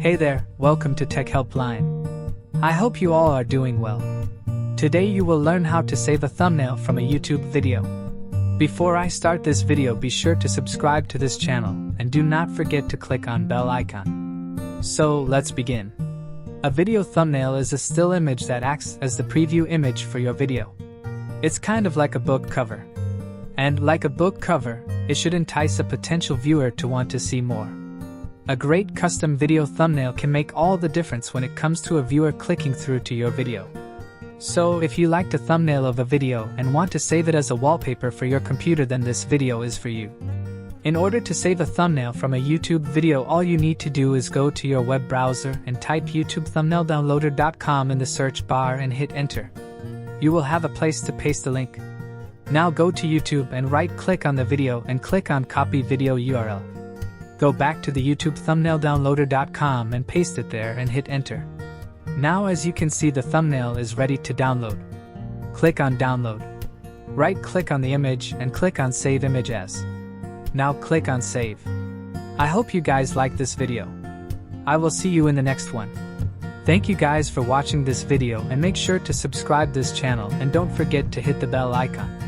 Hey there, welcome to TECHHELPLINE. I hope you all are doing well. Today you will learn how to save a thumbnail from a YouTube video. Before I start this video, be sure to subscribe to this channel and do not forget to click on bell icon. So let's begin. A video thumbnail is a still image that acts as the preview image for your video. It's kind of like a book cover. And like a book cover, it should entice a potential viewer to want to see more. A great custom video thumbnail can make all the difference when it comes to a viewer clicking through to your video. So if you liked a thumbnail of a video and want to save it as a wallpaper for your computer, then this video is for you. In order to save a thumbnail from a YouTube video, all you need to do is go to your web browser and type youtube-thumbnaildownloader.com in the search bar and hit enter. You will have a place to paste the link. Now go to YouTube and right-click on the video and click on Copy Video URL. Go back to the youtube-thumbnaildownloader.com and paste it there and hit enter. Now as you can see, the thumbnail is ready to download. Click on Download. Right-click on the image and click on Save Image As. Now click on Save. I hope you guys like this video. I will see you in the next one. Thank you guys for watching this video, and make sure to subscribe this channel and don't forget to hit the bell icon.